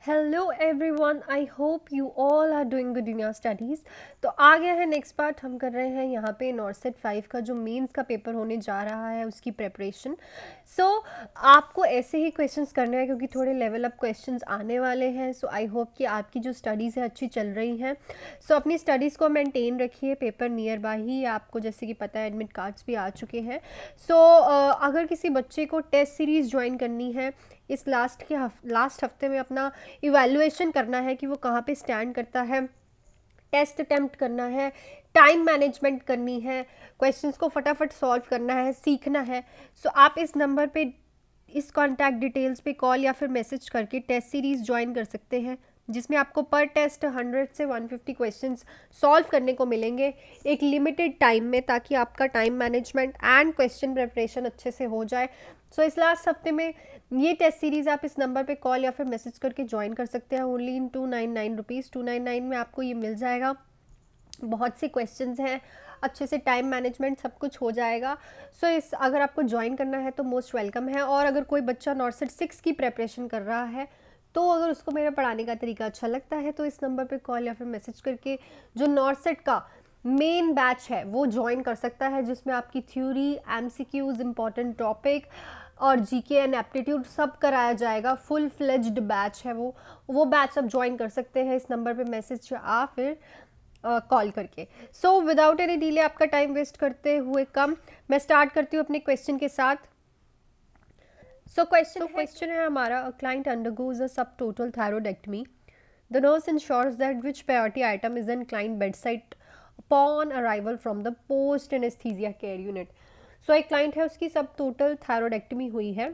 Hello everyone, I hope you all are doing good in your studies. तो आ गया है नेक्स्ट पार्ट। हम कर रहे हैं यहाँ पे नॉर्सेट 5 का जो मेंस का पेपर होने जा रहा है उसकी प्रेपरेशन। सो आपको ऐसे ही क्वेश्चंस करने हैं क्योंकि थोड़े लेवल अप क्वेश्चंस आने वाले हैं। सो आई होप कि आपकी जो स्टडीज़ है अच्छी चल रही हैं। सो अपनी स्टडीज़ को मेंटेन रखिए, पेपर नियर बाय ही आपको जैसे कि पता है एडमिट कार्ड्स भी आ चुके हैं। सो अगर किसी बच्चे को टेस्ट सीरीज़ ज्वाइन करनी है, इस लास्ट हफ्ते में अपना इवैल्यूएशन करना है कि वो कहाँ पे स्टैंड करता है, टेस्ट अटेम्प्ट करना है, टाइम मैनेजमेंट करनी है, क्वेश्चंस को फटाफट सॉल्व करना है, सीखना है। सो आप इस नंबर पे, इस कॉन्टैक्ट डिटेल्स पे कॉल या फिर मैसेज करके टेस्ट सीरीज़ ज्वाइन कर सकते हैं, जिसमें आपको पर टेस्ट 100 से 150 क्वेश्चंस सॉल्व करने को मिलेंगे एक लिमिटेड टाइम में, ताकि आपका time management and question preparation अच्छे से हो जाए। सो इस लास्ट हफ्ते में ये टेस्ट सीरीज़ आप इस नंबर पे कॉल या फिर मैसेज करके ज्वाइन कर सकते हैं ओनली इन 299 रुपीज़। 299 में आपको ये मिल जाएगा। बहुत से क्वेश्चंस हैं, अच्छे से टाइम मैनेजमेंट सब कुछ हो जाएगा। सो इस अगर आपको ज्वाइन करना है तो मोस्ट वेलकम है। और अगर कोई बच्चा नॉर्सेट 6 की प्रेपरेशन कर रहा है तो अगर उसको मेरा पढ़ाने का तरीका अच्छा लगता है तो इस नंबर पे कॉल या फिर मैसेज करके जो नॉर्सेट का मेन बैच है वो ज्वाइन कर सकता है, जिसमें आपकी थ्योरी, एमसीक्यूज, इम्पॉर्टेंट टॉपिक और जीके एंड एप्टीट्यूड सब कराया जाएगा। फुल फ्लेज्ड बैच है वो बैच आप ज्वाइन कर सकते हैं इस नंबर पे मैसेज या फिर कॉल करके। सो विदाउट एनी डिले, आपका टाइम वेस्ट करते हुए कम, मैं स्टार्ट करती हूँ अपने क्वेश्चन के साथ। सो क्वेश्चन है हमारा, a client undergoes a sub total thyroidectomy, the nurse ensures that which priority item is in client bedside upon arrival from the post anaesthesia care unit. So एक client है, उसकी सब total थायरोइडेक्टमी हुई है,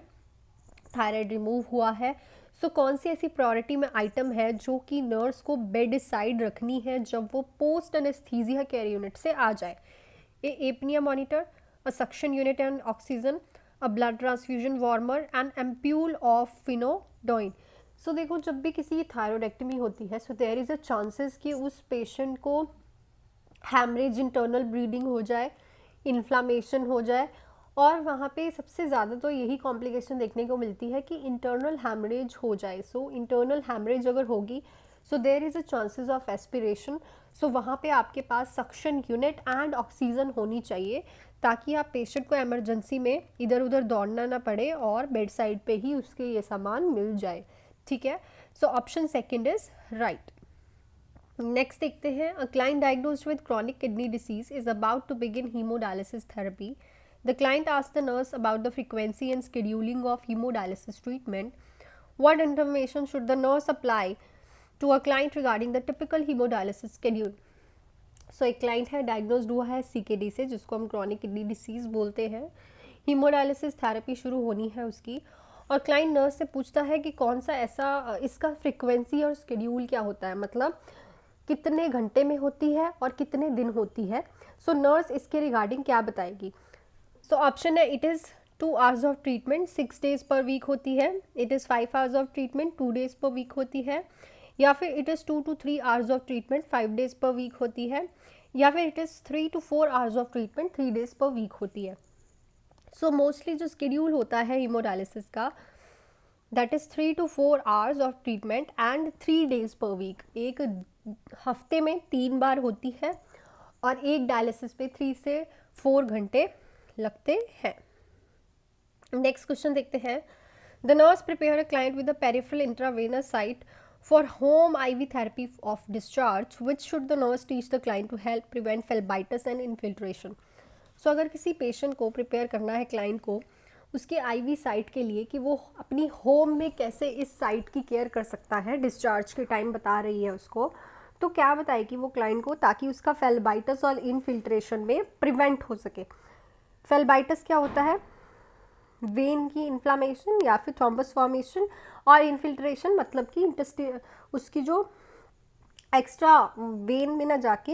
thyroid remove हुआ है। सो कौन सी ऐसी प्रायोरिटी में आइटम है जो कि नर्स को बेड साइड रखनी है जब वो पोस्ट एनेस्थीसिया केयर यूनिट से आ जाए? A apnoea monitor, a suction unit and oxygen, a blood transfusion warmer and ampoule of phenytoin. So देखो, जब भी किसी थायरोइडेक्टमी होती है so there is a chances कि उस पेशेंट को हैमरेज, इंटरनल ब्लीडिंग हो जाए, इन्फ्लामेशन हो जाए, और वहाँ पे सबसे ज़्यादा तो यही कॉम्प्लिकेशन देखने को मिलती है कि इंटरनल हैमरेज हो जाए। सो इंटरनल हैमरेज अगर होगी so there is a chances of aspiration. So वहाँ पे आपके पास सक्शन यूनिट एंड ऑक्सीजन होनी चाहिए, ताकि आप पेशेंट को इमरजेंसी में इधर उधर दौड़ना ना पड़े और बेड साइड पे ही उसके ये सामान मिल जाए। ठीक है, so option second is right. Next देखते हैं, a client diagnosed with chronic kidney disease is about to begin hemodialysis therapy. The client asked the nurse about the frequency and scheduling of hemodialysis treatment. What information should the nurse apply to a client regarding the typical hemodialysis schedule? सो एक client है, diagnosed हुआ है CKD से, जिसको हम chronic kidney disease बोलते हैं। Haemodialysis therapy शुरू होनी है उसकी, और क्लाइंट नर्स से पूछता है कि कौन सा ऐसा इसका फ्रिक्वेंसी और स्केड्यूल क्या होता है, मतलब कितने घंटे में होती है और कितने दिन होती है। सो नर्स इसके रिगार्डिंग क्या बताएगी? सो ऑप्शन है, it is 2 hours of treatment 6 days per week होती है, it is 5 hours of treatment 2 days per week होती है, या फिर it is 2 to 3 hours of treatment 5 days per week होती है, या फिर it is 3 to 4 hours of treatment 3 days per week होती है। सो मोस्टली जो स्केड्यूल होता है हीमोडायलिसिस का, that is 3 to 4 hours of treatment and 3 days per week. एक हफ्ते में 3 बार होती है और एक डायलिसिस पे 3 से 4 घंटे लगते हैं। नेक्स्ट क्वेश्चन देखते हैं, the nurse prepare a client with a peripheral intravenous site for home IV therapy of discharge, which should the nurse teach the client to help prevent phlebitis and infiltration. So अगर किसी patient को prepare करना है, client को, उसके IV site के लिए कि वो अपनी होम में कैसे इस साइट की केयर कर सकता है, डिस्चार्ज के टाइम बता रही है उसको, तो क्या बताएगी वो क्लाइंट को, ताकि उसका फेल्बाइटिस और इन्फिल्ट्रेशन में प्रिवेंट हो सके। फेल्बाइटिस क्या होता है? वेन की इन्फ्लामेशन या फिर थ्रोम्बस फॉर्मेशन, और इन्फिल्ट्रेशन मतलब कि उसकी जो एक्स्ट्रा वेन में ना जाके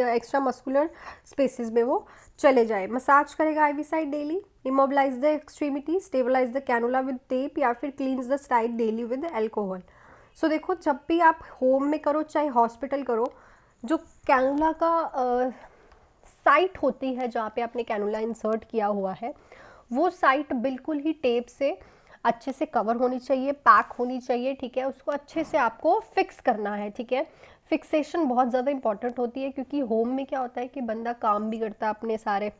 एक्स्ट्रा मस्कुलर स्पेसिस में वो चले जाए। मसाज करेगा IV site daily, immobilise the extremity, stabilise the cannula with tape, या फिर cleanse the site daily with alcohol. So देखो, जब भी आप होम में करो चाहे हॉस्पिटल करो, जो कैनुला का साइट होती है जहाँ पे आपने कैनुला इंसर्ट किया हुआ है, वो साइट बिल्कुल ही टेप से अच्छे से कवर होनी चाहिए, पैक होनी चाहिए, ठीक है। उसको अच्छे से आपको फिक्स करना है, ठीक है। फिक्सेशन बहुत ज़्यादा इंपॉर्टेंट होती है, क्योंकि होम में क्या होता है कि बंदा काम भी करता है अपने सारे,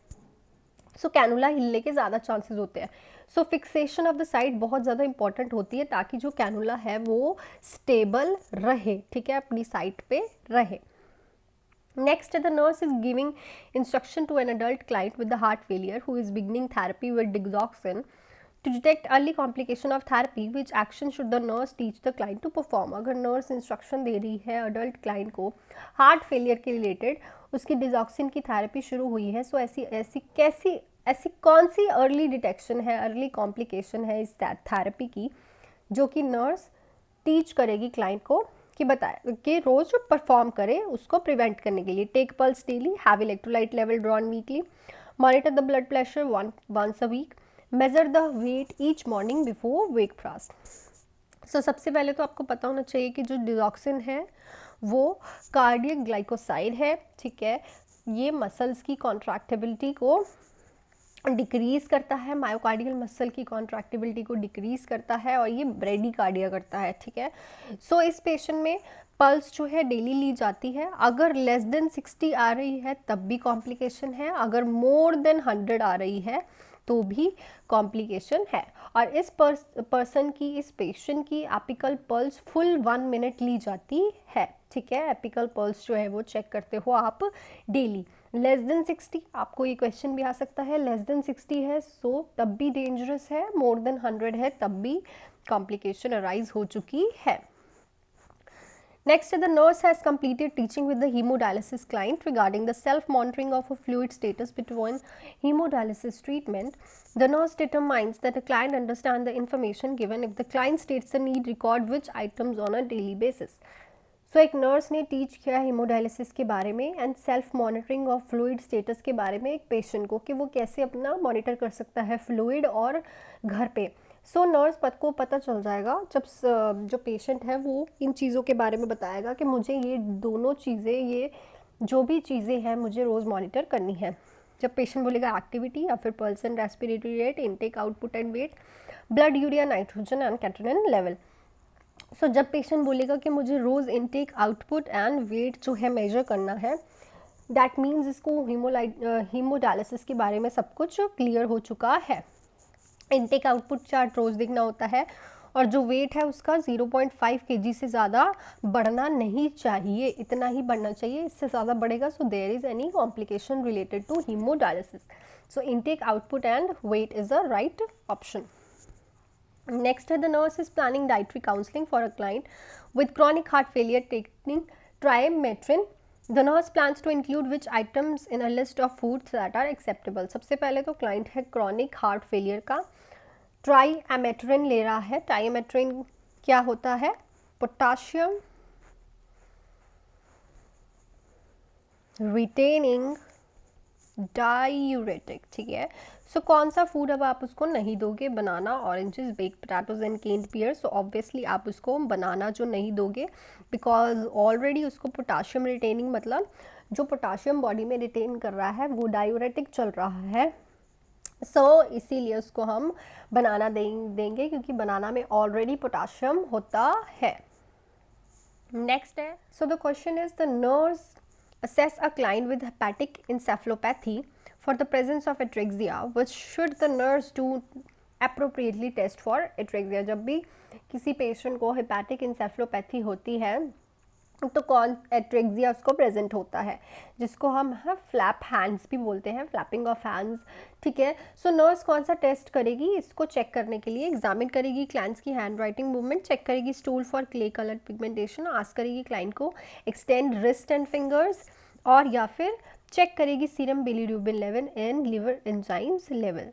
सो कैनुला हिलने के ज़्यादा चांसेस होते हैं। सो फिक्सेशन ऑफ द साइट बहुत ज़्यादा इंपॉर्टेंट होती है, ताकि जो कैनुला है वो स्टेबल रहे, ठीक है, अपनी साइट पे रहे। Next, the nurse is giving instruction to an adult client with the heart failure who is beginning therapy with digoxin. To detect early complication of therapy, which action should the nurse teach the client to perform? अगर nurse instruction दे रही है adult client को heart failure के related, उसकी digoxin की therapy शुरू हुई है, सो ऐसी कौन सी अर्ली डिटेक्शन है, अर्ली कॉम्प्लिकेशन है इस थेरेपी की, जो कि नर्स टीच करेगी क्लाइंट को कि बताए कि रोज जो परफॉर्म करे उसको प्रिवेंट करने के लिए। Take pulse daily, have electrolyte level drawn weekly, monitor the blood pressure once a week, measure the weight each morning before breakfast. So सबसे पहले तो आपको पता होना चाहिए कि जो डिजॉक्सिन है वो कार्डियक ग्लाइकोसाइड है, ठीक है। ये मसल्स की कॉन्ट्रैक्टिबिलिटी को डिक्रीज़ करता है, मायोकार्डियल मसल की कॉन्ट्रैक्टिबिलिटी को डिक्रीज़ करता है, और ये ब्रेडिकार्डिया करता है, ठीक है। सो इस पेशेंट में पल्स जो है डेली ली जाती है। अगर लेस देन 60 आ रही है तब भी कॉम्प्लिकेशन है, अगर मोर देन 100 आ रही है तो भी कॉम्प्लिकेशन है। और इस पर्सन की, इस पेशेंट की एपिकल पल्स फुल 1 मिनट ली जाती है, ठीक है। एपिकल पल्स जो है वो चेक करते हो आप डेली। लेस देन 60, आपको ये क्वेश्चन भी आ सकता है, लेस देन 60 है सो तब भी डेंजरस है, मोर देन 100 है तब भी कॉम्प्लिकेशन अराइज हो चुकी है। Next, the nurse has completed teaching with the hemodialysis client regarding the self-monitoring of a fluid status between hemodialysis treatment. The nurse determines that the client understands the information given. If the client states the need, record which items on a daily basis. सो एक nurse ने teach किया haemodialysis के बारे में and self monitoring of fluid status के बारे में एक पेशेंट को, कि वो कैसे अपना मॉनिटर कर सकता है फ्लूइड और घर पे। सो नर्स को पता चल जाएगा जब जो पेशेंट है वो इन चीज़ों के बारे में बताएगा कि मुझे ये दोनों चीज़ें, ये जो भी चीज़ें हैं मुझे रोज़ मॉनिटर करनी है। जब पेशेंट बोलेगा एक्टिविटी या फिर pulse and respiratory rate, intake output and weight, blood urea nitrogen and creatinine level. So जब पेशेंट बोलेगा कि मुझे रोज़ इनटेक आउटपुट एंड वेट जो है मेजर करना है, दैट मीन्स इसको हीमोडायलिसिस के बारे में सब कुछ क्लियर हो चुका है। इनटेक आउटपुट चार्ट रोज़ दिखना होता है, और जो वेट है उसका 0.5 kg से ज़्यादा बढ़ना नहीं चाहिए, इतना ही बढ़ना चाहिए, इससे ज़्यादा बढ़ेगा so there is any complication related to haemodialysis. So intake output and weight is the right option. Next, the nurse is planning dietary counseling for a client with chronic heart failure taking trimetrin. The nurse plans to include which items in a list of foods that are acceptable. सबसे पहले तो client है chronic heart failure का, trimetrin ले रहा है। trimetrin क्या होता है? पोटाशियम रिटेनिंग डायूरेटिक, ठीक है। सो कौन सा फूड अब आप उसको नहीं दोगे? Banana, oranges, baked potatoes and canned pear. So obviously आप उसको बनाना जो नहीं दोगे, बिकॉज ऑलरेडी उसको पोटाशियम रिटेनिंग, मतलब जो पोटाशियम बॉडी में रिटेन कर रहा है वो डायूरेटिक चल रहा है। सो इसीलिए उसको हम बनाना देंगे, क्योंकि बनाना में ऑलरेडी पोटाशियम होता है। नेक्स्ट है, so the question is the nurse assess a client with hepatic encephalopathy for the presence of atrexia, which should the nurse do appropriately test for atrexia। जब भी किसी पेशेंट को हेपेटिक इंसेफलोपैथी होती है तो कौन एट्रेक्सिया उसको प्रेजेंट होता है, जिसको हम फ्लैप हैंड्स भी बोलते हैं, फ्लैपिंग ऑफ हैंड्स, ठीक है। सो नर्स कौन सा टेस्ट करेगी इसको चेक करने के लिए? एग्जामिन करेगी क्लाइंट्स की हैंड राइटिंग मूवमेंट, चेक करेगी stool for clay colour pigmentation, ask करेगी क्लाइंट को एक्सटेंड रिस्ट एंड फिंगर्स, और या फिर चेक करेगी serum bilirubin level and liver enzymes level.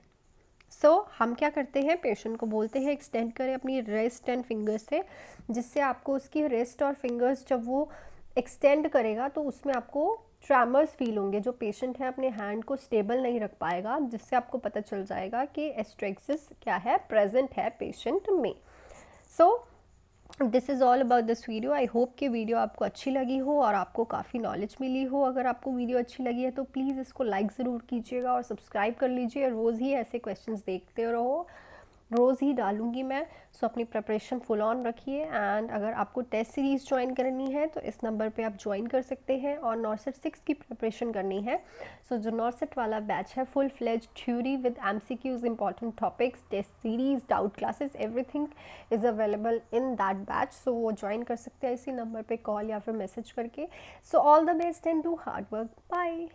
So हम क्या करते हैं, पेशेंट को बोलते हैं एक्सटेंड करें अपनी रिस्ट एंड फिंगर्स से, जिससे आपको उसकी रिस्ट और फिंगर्स जब वो एक्सटेंड करेगा तो उसमें आपको ट्रैमर्स फील होंगे। जो पेशेंट है अपने हैंड को स्टेबल नहीं रख पाएगा, जिससे आपको पता चल जाएगा कि एस्ट्रेक्सिस क्या है, प्रेजेंट है पेशेंट में। So this is all about this video. I hope कि वीडियो आपको अच्छी लगी हो और आपको काफ़ी नॉलेज मिली हो। अगर आपको वीडियो अच्छी लगी है तो प्लीज़ इसको लाइक ज़रूर कीजिएगा और सब्सक्राइब कर लीजिए, रोज़ ही ऐसे क्वेश्चंस देखते रहो। रोज़ ही डालूँगी मैं। सो अपनी प्रिपरेशन फुल ऑन रखिए, एंड अगर आपको टेस्ट सीरीज़ ज्वाइन करनी है तो इस नंबर पे आप ज्वाइन कर सकते हैं। और नॉर्सेट 6 की प्रिपरेशन करनी है, सो जो नॉर्सेट वाला बैच है, full fledge theory with MCQs, important topics, test series, doubt classes, everything is available in that batch. So वो ज्वाइन कर सकते हैं इसी नंबर पे कॉल या फिर मैसेज करके। So all the best and do hard work. Bye.